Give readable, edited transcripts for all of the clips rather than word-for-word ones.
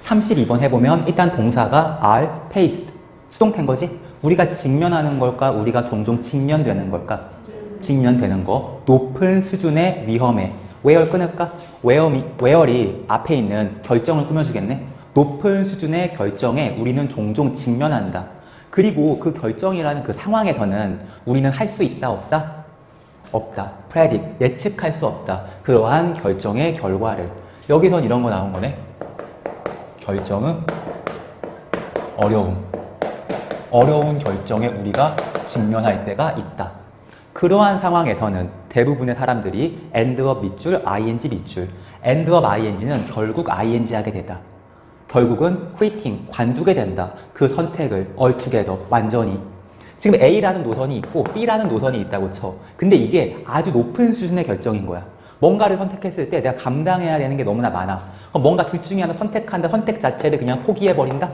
32번 해보면 일단 동사가 are faced. 수동태인 거지? 우리가 직면하는 걸까? 우리가 종종 직면되는 걸까? 직면되는 거. 높은 수준의 위험에. where 끊을까? where이 앞에 있는 결정을 꾸며주겠네. 높은 수준의 결정에 우리는 종종 직면한다. 그리고 그 결정이라는 그 상황에서는 우리는 할 수 있다, 없다? 없다. predict, 예측할 수 없다. 그러한 결정의 결과를. 여기선 이런 거 나온 거네. 결정은 어려운 결정에 우리가 직면할 때가 있다. 그러한 상황에서는 대부분의 사람들이 end업 밑줄, ing 밑줄. end업 ing는 결국 ing 하게 되다. 결국은 quitting, 관두게 된다. 그 선택을 altogether, 완전히. 지금 A라는 노선이 있고 B라는 노선이 있다고 쳐. 근데 이게 아주 높은 수준의 결정인 거야. 뭔가를 선택했을 때 내가 감당해야 되는 게 너무나 많아. 그럼 뭔가 둘 중에 하나 선택한다. 선택 자체를 그냥 포기해버린다?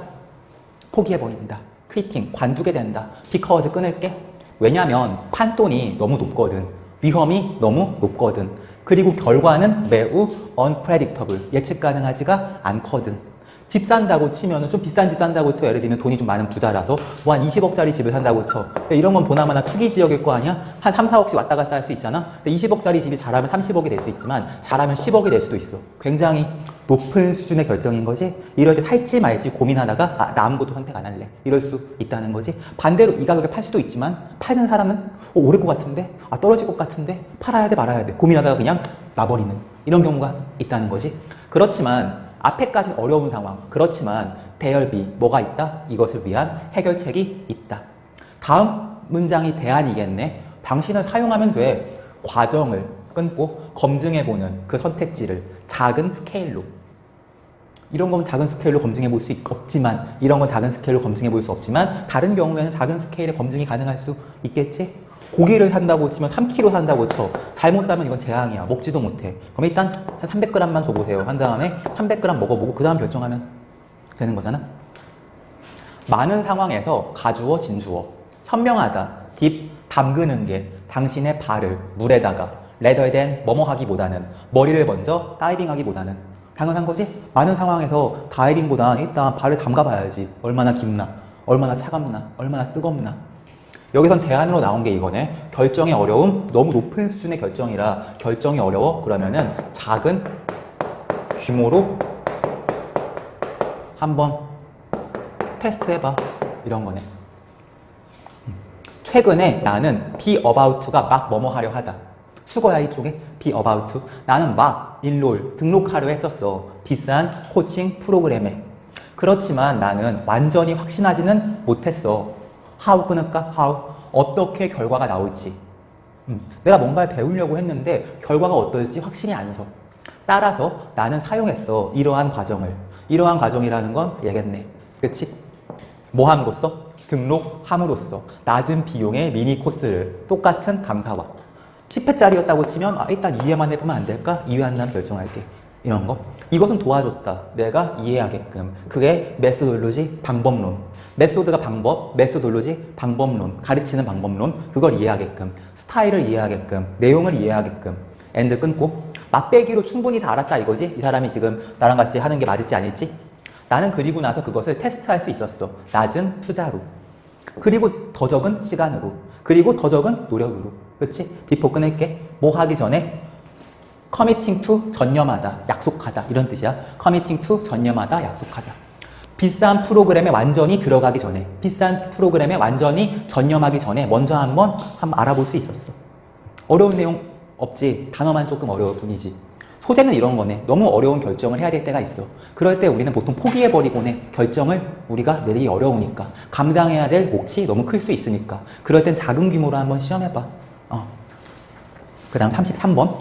포기해버린다. quitting, 관두게 된다. because 끊을게. 왜냐면 판돈이 너무 높거든. 위험이 너무 높거든. 그리고 결과는 매우 unpredictable, 예측 가능하지가 않거든. 집 산다고 치면은 좀 비싼 집 산다고 쳐. 예를 들면 돈이 좀 많은 부자라서 뭐 한 20억짜리 집을 산다고 쳐. 이런 건 보나마나 투기 지역일 거 아니야? 한 3, 4억씩 왔다 갔다 할 수 있잖아? 20억짜리 집이 잘하면 30억이 될 수 있지만 잘하면 10억이 될 수도 있어. 굉장히 높은 수준의 결정인 거지. 이럴 때 살지 말지 고민하다가 나 아무것도 선택 안 할래. 이럴 수 있다는 거지. 반대로 이 가격에 팔 수도 있지만 파는 사람은 오를 것 같은데? 떨어질 것 같은데? 팔아야 돼 말아야 돼. 고민하다가 그냥 놔버리는 이런 경우가 있다는 거지. 그렇지만 앞에까지는 어려운 상황. 그렇지만 대열비 뭐가 있다? 이것을 위한 해결책이 있다. 다음 문장이 대안이겠네. 당신은 사용하면 돼. 과정을 끊고 검증해보는 그 선택지를 작은 스케일로. 이런 건 작은 스케일로 검증해 볼 수 없지만, 이런 건 작은 스케일로 검증해 볼 수 없지만, 다른 경우에는 작은 스케일의 검증이 가능할 수 있겠지? 고기를 산다고 치면 3kg 산다고 쳐. 잘못 사면 이건 재앙이야. 먹지도 못해. 그럼 일단 한 300g만 줘보세요. 한 다음에 300g 먹어보고 그 다음 결정하면 되는 거잖아? 많은 상황에서 가주어, 진주어. 현명하다, 딥, 담그는 게 당신의 발을 물에다가 rather than 뭐뭐 하기보다는, 머리를 먼저 다이빙 하기보다는 당연한 거지? 많은 상황에서 다이빙보다 일단 발을 담가봐야지. 얼마나 깊나, 얼마나 차갑나, 얼마나 뜨겁나. 여기선 대안으로 나온 게 이거네. 결정의 어려움, 너무 높은 수준의 결정이라 결정이 어려워? 그러면은 작은 규모로 한번 테스트 해봐. 이런 거네. 최근에 나는 be about가 막 뭐뭐 하려 하다. 수거야 이쪽에 be about. 나는 막 enroll, 등록하려 했었어. 비싼 코칭 프로그램에. 그렇지만 나는 완전히 확신하지는 못했어. how 끊을까? how. 어떻게 결과가 나올지. 내가 뭔가를 배우려고 했는데 결과가 어떨지 확신이 안 서. 따라서 나는 사용했어. 이러한 과정을. 이러한 과정이라는 건 얘겠네. 그치? 뭐 함으로써? 등록함으로써 낮은 비용의 미니 코스를 똑같은 강사와 10회짜리였다고 치면 일단 2회만 해보면 안 될까? 2회 한 다음 결정할게. 이런 거. 이것은 도와줬다. 내가 이해하게끔. 그게 메소돌로지, 방법론. 메소드가 방법, 메소돌로지, 방법론. 가르치는 방법론. 그걸 이해하게끔. 스타일을 이해하게끔. 내용을 이해하게끔. 엔드 끊고 맛배기로 충분히 다 알았다 이거지? 이 사람이 지금 나랑 같이 하는 게 맞을지 아닐지? 나는 그리고 나서 그것을 테스트할 수 있었어. 낮은 투자로. 그리고 더 적은 시간으로. 그리고 더 적은 노력으로. 그렇지? 비포 끊을게. 뭐 하기 전에 committing to 전념하다, 약속하다 이런 뜻이야. committing to 전념하다, 약속하다. 비싼 프로그램에 완전히 들어가기 전에, 비싼 프로그램에 완전히 전념하기 전에 먼저 한번 알아볼 수 있었어. 어려운 내용 없지. 단어만 조금 어려울 뿐이지. 소재는 이런 거네. 너무 어려운 결정을 해야 될 때가 있어. 그럴 때 우리는 보통 포기해버리곤 해. 결정을 우리가 내리기 어려우니까. 감당해야 될 몫이 너무 클 수 있으니까. 그럴 땐 작은 규모로 한번 시험해봐. 그 다음 33번.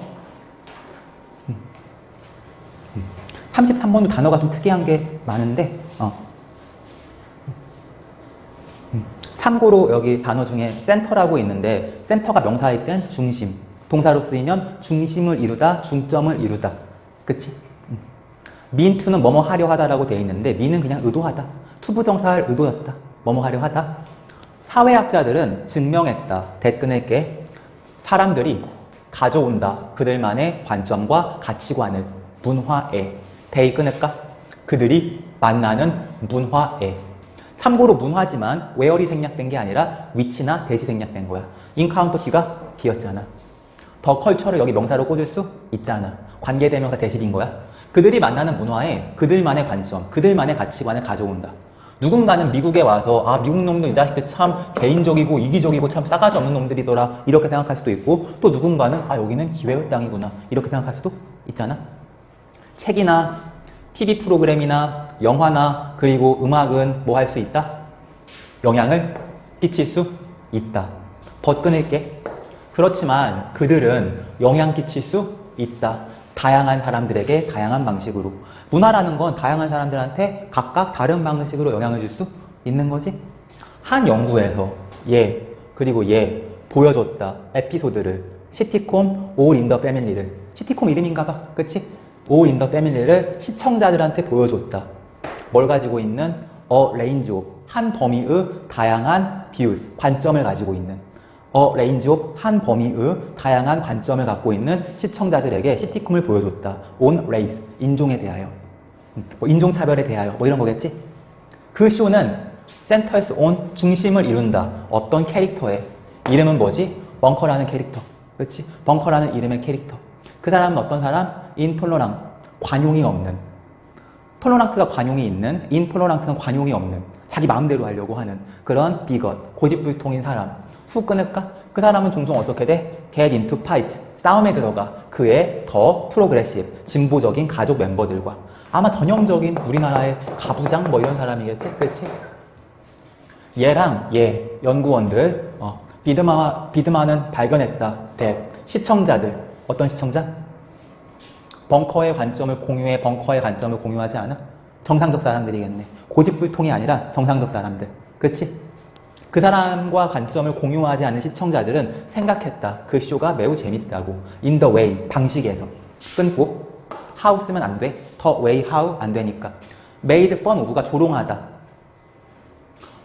33번도 단어가 좀 특이한 게 많은데 참고로 여기 단어 중에 센터라고 있는데 센터가 명사일 땐 중심, 동사로 쓰이면 중심을 이루다, 중점을 이루다. 그치? mean to는 뭐뭐 하려 하다라고 되어 있는데 mean은 그냥 의도하다. 투부정사할 의도였다. 뭐뭐 하려 하다. 사회학자들은 증명했다. 댓글낼게. 사람들이 가져온다. 그들만의 관점과 가치관을 문화에. 데이 끊을까? 그들이 만나는 문화에. 참고로 문화지만 where이 생략된 게 아니라 which나 that이 생략된 거야. encounter T가 T였잖아. 더 컬처를 여기 명사로 꽂을 수 있잖아. 관계대명사 대식인 거야. 그들이 만나는 문화에 그들만의 관점, 그들만의 가치관을 가져온다. 누군가는 미국에 와서 아 미국 놈들 이 자식들 참 개인적이고 이기적이고 참 싸가지 없는 놈들이더라 이렇게 생각할 수도 있고 또 누군가는 아 여기는 기회의 땅이구나 이렇게 생각할 수도 있잖아. 책이나 TV 프로그램이나 영화나 그리고 음악은 뭐 할 수 있다? 영향을 끼칠 수 있다. 더 끊을게. 그렇지만 그들은 영향 끼칠 수 있다. 다양한 사람들에게 다양한 방식으로. 문화라는 건 다양한 사람들한테 각각 다른 방식으로 영향을 줄 수 있는 거지. 한 연구에서 얘 그리고 얘 보여줬다. 에피소드를 시티콤 All in the Family를 시티콤 이름인가 봐. 그치? All in the Family를 시청자들한테 보여줬다. 뭘 가지고 있는? A range of 한 범위의 다양한 views 관점을 가지고 있는 A range of 한 범위의 다양한 관점을 갖고 있는 시청자들에게 시티콤을 보여줬다. On race 인종에 대하여 뭐 인종차별에 대하여 뭐 이런 거겠지? 그 쇼는 centers on 중심을 이룬다. 어떤 캐릭터에 이름은 뭐지? 벙커라는 캐릭터. 그렇지? 벙커라는 이름의 캐릭터. 그 사람은 어떤 사람? 인톨러랑 관용이 없는 톨러랑트가 관용이 있는 인톨러랑트는 관용이 없는 자기 마음대로 하려고 하는 그런 비건 고집불통인 사람. 후 끊을까? 그 사람은 종종 어떻게 돼? get into fight 싸움에 들어가. 그의 더 프로그레시브 진보적인 가족 멤버들과 아마 전형적인 우리나라의 가부장 뭐 이런 사람이겠지? 그렇지? 얘랑 얘 연구원들 비드마는 발견했다. 시청자들 어떤 시청자? 벙커의 관점을 공유해. 벙커의 관점을 공유하지 않아? 정상적 사람들이겠네. 고집불통이 아니라 정상적 사람들. 그치? 그 사람과 관점을 공유하지 않는 시청자들은 생각했다. 그 쇼가 매우 재밌다고. in the way, 방식에서. 끊고 how 쓰면 안 돼. the way, how 안 되니까. made fun of가 조롱하다.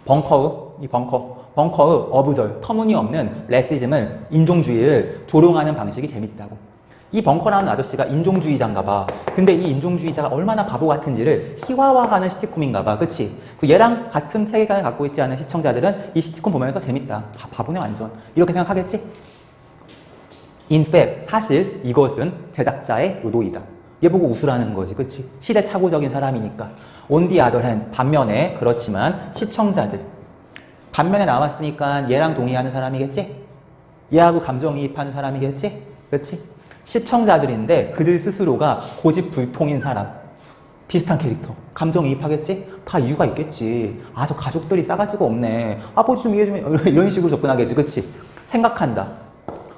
벙커의 어부절, 터무니없는 레시즘을 인종주의를 조롱하는 방식이 재밌다고. 이 벙커라는 아저씨가 인종주의자인가 봐. 근데 이 인종주의자가 얼마나 바보 같은지를 시화화하는 시티콤인가 봐. 그치? 얘랑 같은 세계관을 갖고 있지 않은 시청자들은 이 시티콤 보면서 재밌다. 바보네 완전. 이렇게 생각하겠지? In fact, 사실 이것은 제작자의 의도이다. 얘 보고 웃으라는 거지. 그치? 시대착오적인 사람이니까. On the other hand, 반면에 그렇지만 시청자들. 반면에 나왔으니까 얘랑 동의하는 사람이겠지? 얘하고 감정이입하는 사람이겠지? 그치? 시청자들인데 그들 스스로가 고집불통인 사람. 비슷한 캐릭터. 감정이입하겠지? 다 이유가 있겠지. 아, 저 가족들이 싸가지가 없네. 아버지 좀 이해 좀 해. 이런 식으로 접근하겠지. 그치? 생각한다.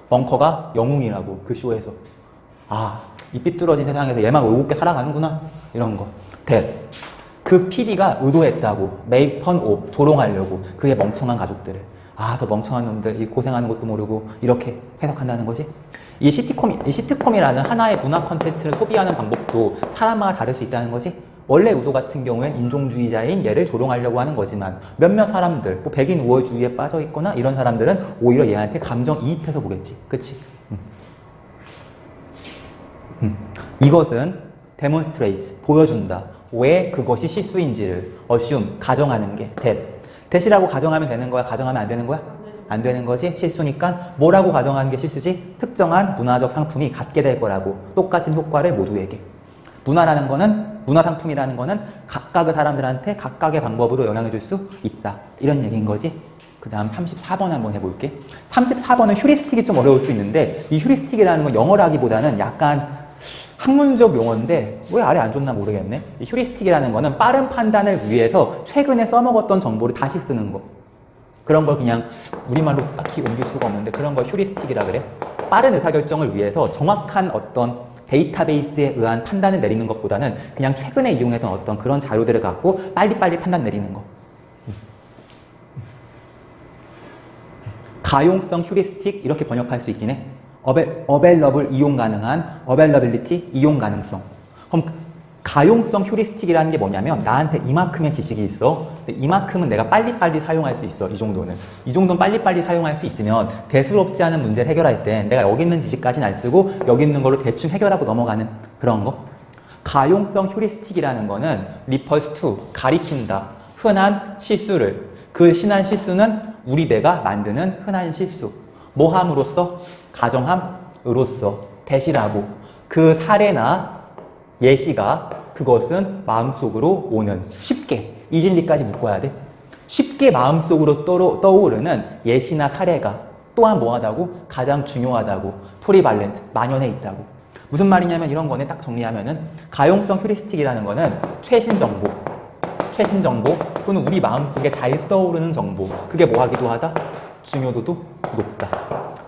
벙커가 영웅이라고 그 쇼에서. 아, 이 삐뚤어진 세상에서 얘만 올곧게 살아가는구나. 이런 거. 그 PD가 의도했다고. make fun of. 조롱하려고. 그의 멍청한 가족들을. 아, 저 멍청한 놈들, 이 고생하는 것도 모르고, 이렇게 해석한다는 거지. 이 시트콤이라는 하나의 문화 컨텐츠를 소비하는 방법도 사람마다 다를 수 있다는 거지. 원래 의도 같은 경우엔 인종주의자인 얘를 조롱하려고 하는 거지만 몇몇 사람들, 뭐 백인 우월주의에 빠져 있거나 이런 사람들은 오히려 얘한테 감정이입해서 보겠지. 그치? 이것은 demonstrate, 보여준다. 왜 그것이 실수인지를 assume, 가정하는 게 that이라고 가정하면 되는 거야? 가정하면 안 되는 거야? 안 되는 거지? 실수니까 뭐라고 가정하는 게 실수지? 특정한 문화적 상품이 갖게 될 거라고. 똑같은 효과를 모두에게. 문화라는 거는, 문화상품이라는 거는 각각의 사람들한테 각각의 방법으로 영향을 줄 수 있다. 이런 얘기인 거지. 그 다음 34번 한번 해볼게. 34번은 휴리스틱이 좀 어려울 수 있는데 이 휴리스틱이라는 건 영어라기보다는 약간 학문적 용어인데 왜 아래 안 줬나 모르겠네. 이 휴리스틱이라는 거는 빠른 판단을 위해서 최근에 써먹었던 정보를 다시 쓰는 거. 그런 걸 그냥 우리말로 딱히 옮길 수가 없는데 그런 걸 휴리스틱이라 그래. 빠른 의사결정을 위해서 정확한 어떤 데이터베이스에 의한 판단을 내리는 것보다는 그냥 최근에 이용했던 어떤 그런 자료들을 갖고 빨리빨리 판단 내리는 거. 가용성 휴리스틱 이렇게 번역할 수 있긴 해. available 이용 가능한, availability 이용 가능성. 그럼 가용성 휴리스틱이라는 게 뭐냐면 나한테 이만큼의 지식이 있어. 근데 이만큼은 내가 빨리빨리 사용할 수 있어. 이 정도는. 이 정도는 빨리빨리 사용할 수 있으면 대수롭지 않은 문제를 해결할 때 내가 여기 있는 지식까지는 안 쓰고 여기 있는 걸로 대충 해결하고 넘어가는 그런 거. 가용성 휴리스틱이라는 거는 refers to, 가리킨다. 흔한 실수를. 그 흔한 실수는 우리 뇌가 만드는 흔한 실수. 뭐 함으로써? 가정함으로써. 대시라고. 그 사례나 예시가 그것은 마음속으로 오는. 쉽게. 이 진리까지 묶어야 돼. 쉽게 마음속으로 떠오르는 예시나 사례가 또한 뭐하다고? 가장 중요하다고. 포리발렌트, 만연해 있다고. 무슨 말이냐면 이런 거는 딱 정리하면은 가용성 휴리스틱이라는 거는 최신 정보 또는 우리 마음속에 잘 떠오르는 정보. 그게 뭐하기도 하다? 중요도도 높다.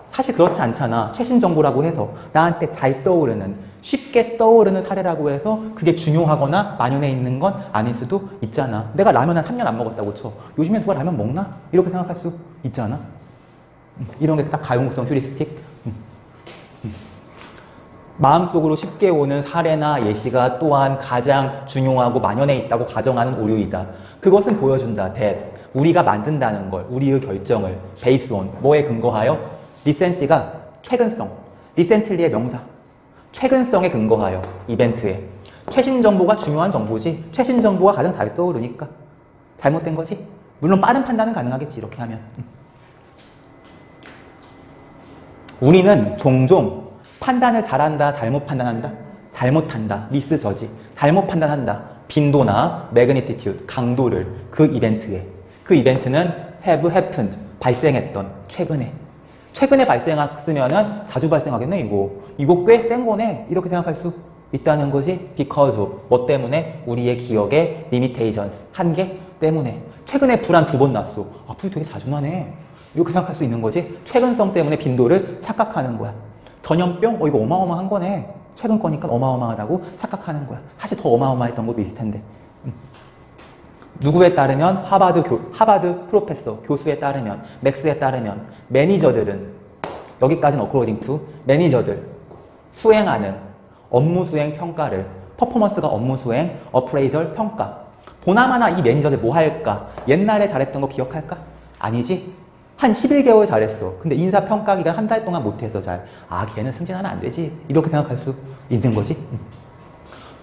사실 그렇지 않잖아. 최신 정보라고 해서 나한테 잘 떠오르는, 쉽게 떠오르는 사례라고 해서 그게 중요하거나 만연해 있는 건 아닐 수도 있잖아. 내가 라면 한 3년 안 먹었다고 쳐. 요즘엔 누가 라면 먹나? 이렇게 생각할 수 있잖아. 이런 게 딱 가용성 휴리스틱. 마음속으로 쉽게 오는 사례나 예시가 또한 가장 중요하고 만연해 있다고 가정하는 오류이다. 그것은 보여준다. that 우리가 만든다는 걸, 우리의 결정을 based on 뭐에 근거하여? 리센시가 최근성, 리센틀리의 명사. 최근성에 근거하여 이벤트에. 최신 정보가 중요한 정보지. 최신 정보가 가장 잘 떠오르니까. 잘못된 거지. 물론 빠른 판단은 가능하겠지. 이렇게 하면. 우리는 종종 판단을 잘한다, 잘못 판단한다, 잘못한다, 미스 저지, 잘못 판단한다, 빈도나 매그니티튜드, 강도를 그 이벤트에. 그 이벤트는 have happened, 발생했던, 최근에 발생했으면은 자주 발생하겠네, 이거 꽤 센 거네, 이렇게 생각할 수 있다는 것이 because of, 뭐 때문에? 우리의 기억의 limitations, 한계 때문에. 최근에 불 한 2번 났어. 아, 불 되게 자주 나네. 이렇게 생각할 수 있는 거지. 최근성 때문에 빈도를 착각하는 거야. 전염병? 이거 어마어마한 거네. 최근 거니까 어마어마하다고 착각하는 거야. 사실 더 어마어마했던 것도 있을 텐데. 누구에 따르면 하버드 프로페서, 교수에 따르면, 맥스에 따르면 매니저들은 여기까지는 according to 매니저들 수행하는 업무 수행 평가를 퍼포먼스가 업무 수행, 어프레이절 평가. 보나마나 이 매니저들 뭐 할까? 옛날에 잘했던 거 기억할까? 아니지. 한 11개월 잘했어. 근데 인사평가 기간 한 달 동안 못해서 걔는 승진하면 안 되지. 이렇게 생각할 수 있는 거지.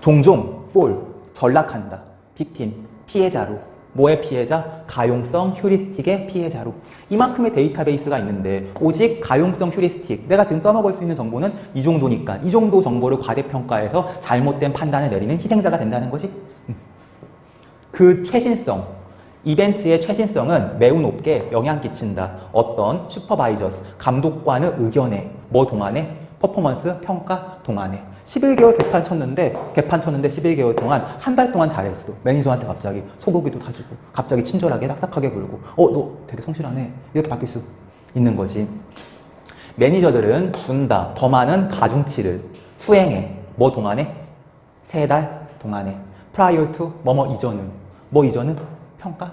종종 fall, 전락한다. victim, 피해자로. 뭐의 피해자? 가용성 휴리스틱의 피해자로. 이만큼의 데이터베이스가 있는데 오직 가용성 휴리스틱, 내가 지금 써먹을 수 있는 정보는 이 정도니까 이 정도 정보를 과대평가해서 잘못된 판단을 내리는 희생자가 된다는 거지. 그 최신성, 이벤트의 최신성은 매우 높게 영향 끼친다. 어떤 슈퍼바이저스, 감독관의 의견에, 뭐 동안에? 퍼포먼스 평가 동안에. 11개월 개판 쳤는데 11개월 동안 한 달 동안 잘했어. 매니저한테 갑자기 소고기도 다 주고 갑자기 친절하게 싹싹하게 굴고 너 되게 성실하네. 이렇게 바뀔 수 있는 거지. 매니저들은 준다. 더 많은 가중치를 수행해. 뭐 동안에? 3달 동안에. prior to 뭐뭐 이전은. 뭐 이전은? 평가?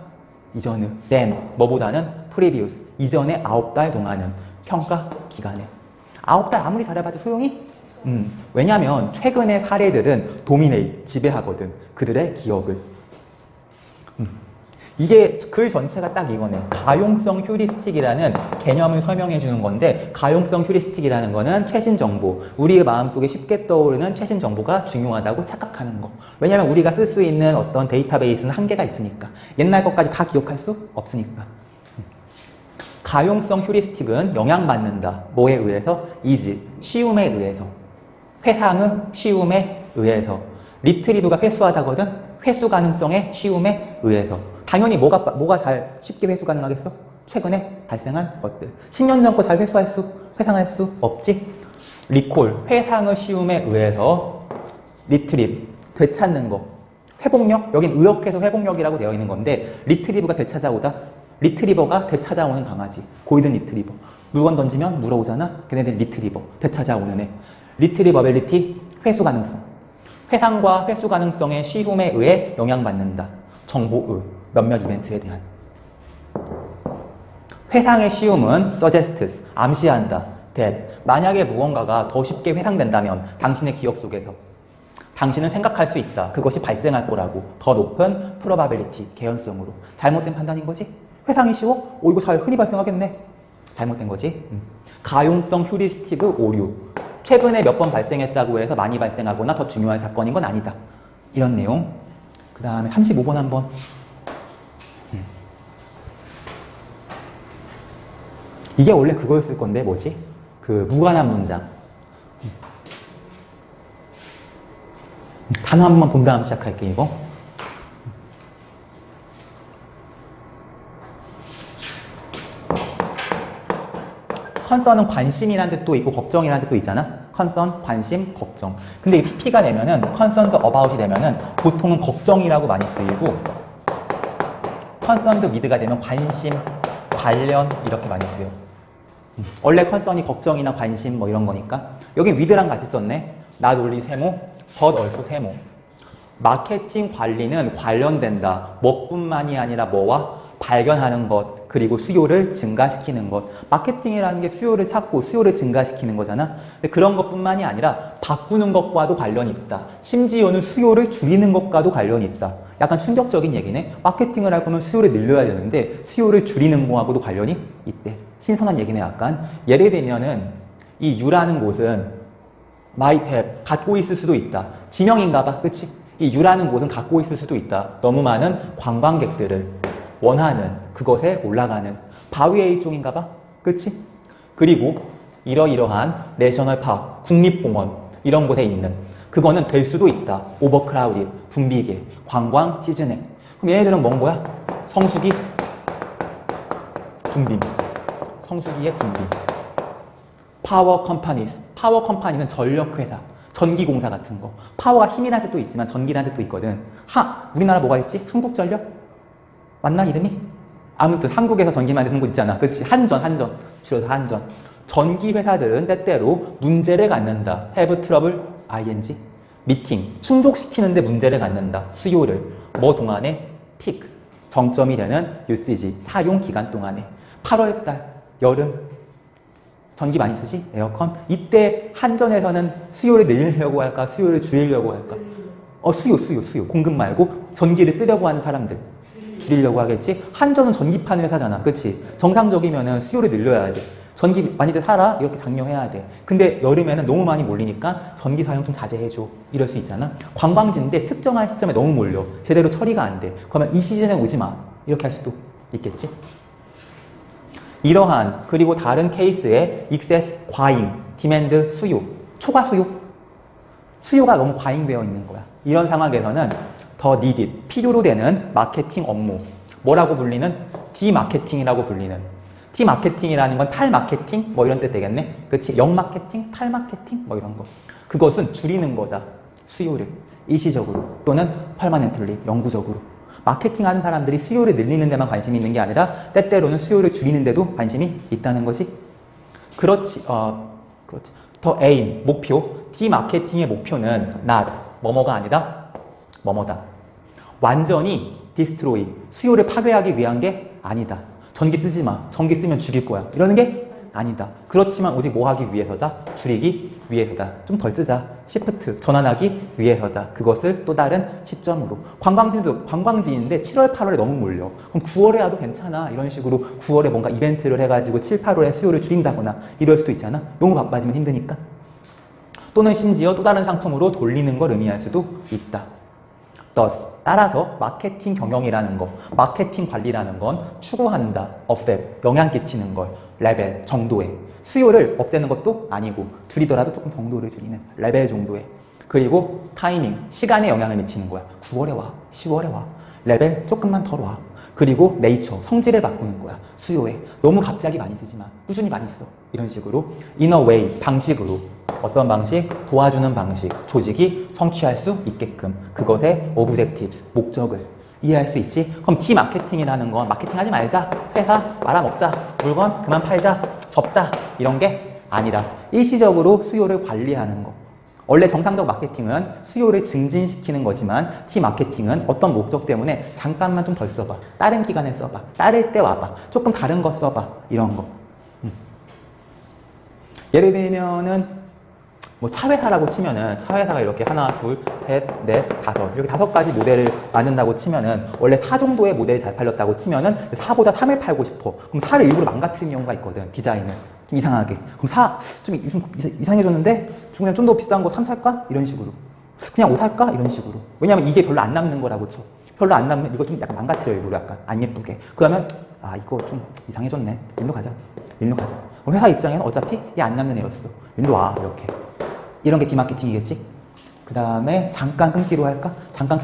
이전은. then 뭐보다는 previous. 이전에 9달 동안은. 평가 기간에. 9달 아무리 잘해봐도 소용이? 왜냐면 최근의 사례들은 도미네이트, 지배하거든. 그들의 기억을. 이게 글 전체가 딱 이거네. 가용성 휴리스틱이라는 개념을 설명해 주는 건데, 가용성 휴리스틱이라는 거는 최신 정보, 우리의 마음속에 쉽게 떠오르는 최신 정보가 중요하다고 착각하는 거. 왜냐면 우리가 쓸 수 있는 어떤 데이터베이스는 한계가 있으니까. 옛날 것까지 다 기억할 수 없으니까. 가용성 휴리스틱은 영향받는다. 뭐에 의해서? is, 쉬움에 의해서. 회상의 쉬움에 의해서. 리트리브가 회수하다거든? 회수 가능성의 쉬움에 의해서. 당연히 뭐가 잘 쉽게 회수 가능하겠어? 최근에 발생한 것들. 10년 전 거 잘 회상할 수 없지? 리콜, 회상의 쉬움에 의해서. 리트리브, 되찾는 거. 회복력? 여긴 의역해서 회복력이라고 되어 있는 건데, 리트리브가 되찾아오다. 리트리버가 되찾아오는 강아지. 골든 리트리버. 물건 던지면 물어오잖아? 걔네들 리트리버. 되찾아오는 애. 리트리버빌리티, 회수 가능성. 회상과 회수 가능성의 쉬움에 의해 영향받는다. 정보의 몇몇 이벤트에 대한. 회상의 쉬움은 suggests, 암시한다. that 만약에 무언가가 더 쉽게 회상된다면 당신의 기억 속에서 당신은 생각할 수 있다. 그것이 발생할 거라고. 더 높은 probability, 개연성으로. 잘못된 판단인 거지? 회상이 쉬워? 이거 잘 흔히 발생하겠네. 잘못된 거지. 가용성 휴리스틱의 오류. 최근에 몇 번 발생했다고 해서 많이 발생하거나 더 중요한 사건인 건 아니다. 이런 내용. 그 다음에 35번 한번. 이게 원래 그거였을 건데 뭐지? 그 무관한 문장. 단어 한 번만 본 다음 시작할게 이거. 컨선은 관심이라는 뜻도 있고 걱정이라는 뜻도 있잖아. 컨선, 관심, 걱정. 근데 이 PP가 되면은 concerned about이 되면은 보통은 걱정이라고 많이 쓰이고 concerned with가 되면 관심, 관련 이렇게 많이 쓰여. 원래 concern이 걱정이나 관심 뭐 이런 거니까. 여기 with랑 같이 썼네. not only 세모, but also 세모. 마케팅 관리는 관련된다. 뭐뿐만이 아니라 뭐와 발견하는 것, 그리고 수요를 증가시키는 것. 마케팅이라는 게 수요를 찾고 수요를 증가시키는 거잖아. 근데 그런 것뿐만이 아니라 바꾸는 것과도 관련이 있다. 심지어는 수요를 줄이는 것과도 관련이 있다. 약간 충격적인 얘기네. 마케팅을 할 거면 수요를 늘려야 되는데 수요를 줄이는 거하고도 관련이 있대. 신선한 얘기네 약간. 예를 들면은 이 U라는 곳은 might have, 갖고 있을 수도 있다. 지명인가 봐. 그치? 이 U라는 곳은 갖고 있을 수도 있다. 너무 많은 관광객들을 원하는 그것에 올라가는 바위의 일종인가 봐. 그치? 그리고 이러이러한 내셔널 파크, 국립공원 이런 곳에 있는 그거는 될 수도 있다. 오버크라우드, 붐비게, 관광 시즌에. 그럼 얘네들은 뭔 거야? 성수기, 붐빔. 성수기의 붐빔. 파워 컴퍼니스. 파워 컴퍼니는 전력회사, 전기공사 같은 거. 파워가 힘이라는 뜻도 있지만 전기라는 뜻도 있거든. 우리나라 뭐가 있지? 한국전력? 맞나 이름이? 아무튼 한국에서 전기 만드는 곳 있잖아. 그렇지? 한전. 줄여서 한전. 전기 회사들은 때때로 문제를 갖는다. have trouble, ing. 미팅, 충족시키는데 문제를 갖는다. 수요를. 뭐 동안에? peak. 정점이 되는 usage, 사용 기간 동안에. 8월달, 여름. 전기 많이 쓰지? 에어컨. 이때 한전에서는 수요를 늘리려고 할까? 수요를 줄이려고 할까? 수요. 공급 말고 전기를 쓰려고 하는 사람들. 줄이려고 하겠지? 한전은 전기 파는 회사잖아. 그치? 정상적이면은 수요를 늘려야 돼. 전기 많이들 사라? 이렇게 장려해야 돼. 근데 여름에는 너무 많이 몰리니까 전기 사용 좀 자제해줘. 이럴 수 있잖아. 관광지인데 특정한 시점에 너무 몰려. 제대로 처리가 안 돼. 그러면 이 시즌에 오지 마. 이렇게 할 수도 있겠지? 이러한 그리고 다른 케이스에 excess, 과잉, demand, 수요, 초과 수요. 수요가 너무 과잉되어 있는 거야. 이런 상황에서는 더 needed, 필요로 되는 마케팅 업무. 뭐라고 불리는? 디마케팅이라고 불리는. 디마케팅이라는 건 탈마케팅? 뭐 이런 뜻 되겠네? 그치? 역마케팅? 탈마케팅? 뭐 이런 거. 그것은 줄이는 거다. 수요를. 일시적으로 또는 permanently, 영구적으로. 마케팅 하는 사람들이 수요를 늘리는 데만 관심이 있는 게 아니라 때때로는 수요를 줄이는 데도 관심이 있다는 것이. 그렇지. 더 aim, 목표. 디마케팅의 목표는 not, 뭐뭐가 아니라 뭐뭐다. 완전히 디스트로이, 수요를 파괴하기 위한 게 아니다. 전기 쓰지 마. 전기 쓰면 죽일 거야. 이러는 게 아니다. 그렇지만 오직 뭐 하기 위해서다? 줄이기 위해서다. 좀 덜 쓰자. 시프트, 전환하기 위해서다. 그것을 또 다른 시점으로. 관광지인데 7월, 8월에 너무 몰려. 그럼 9월에 와도 괜찮아. 이런 식으로 9월에 뭔가 이벤트를 해가지고 7, 8월에 수요를 줄인다거나 이럴 수도 있잖아. 너무 바빠지면 힘드니까. 또는 심지어 또 다른 상품으로 돌리는 걸 의미할 수도 있다. thus, 따라서 마케팅 경영이라는 거, 마케팅 관리라는 건 추구한다, affect, 영향 끼치는 걸, 레벨, 정도에. 수요를 없애는 것도 아니고 줄이더라도 조금 정도를 줄이는 레벨 정도에. 그리고 타이밍, 시간에 영향을 미치는 거야. 9월에 와, 10월에 와, 레벨 조금만 덜 와. 그리고 네이처, 성질을 바꾸는 거야. 수요에. 너무 갑자기 많이 쓰지만 꾸준히 많이 써. 이런 식으로 in a way, 방식으로. 어떤 방식? 도와주는 방식. 조직이 성취할 수 있게끔. 그것의 objectives, 목적을 이해할 수 있지? 그럼 디마케팅이라는 건 마케팅하지 말자, 회사 말아먹자, 물건 그만 팔자, 접자 이런 게 아니라 일시적으로 수요를 관리하는 거. 원래 정상적 마케팅은 수요를 증진시키는 거지만 디마케팅은 어떤 목적 때문에 잠깐만 좀 덜 써봐. 다른 기간에 써봐. 따를 때 와봐. 조금 다른 거 써봐. 이런 거. 예를 들면은 뭐 차회사라고 치면은 차회사가 이렇게 하나, 둘, 셋, 넷, 다섯 이렇게 5가지 모델을 만든다고 치면은 원래 4 정도의 모델이 잘 팔렸다고 치면은 4보다 3을 팔고 싶어. 그럼 4를 일부러 망가뜨리는 경우가 있거든. 디자인을 좀 이상하게. 그럼 좀 이상해졌는데 그냥 좀 더 비싼 거 3 살까? 이런 식으로. 그냥 5 살까? 이런 식으로. 왜냐면 이게 별로 안 남는 거라고 쳐. 별로 안 남는, 이거 좀 약간 망가뜨려, 일부러 약간. 안 예쁘게. 그러면, 아, 이거 좀 이상해졌네. 일로 가자. 일로 가자. 그럼 회사 입장에는 어차피 얘 안 남는 애였어. 일로 와. 이렇게. 이런 게 디마케팅이겠지? 그 다음에 잠깐 끊기로 할까? 잠깐 끊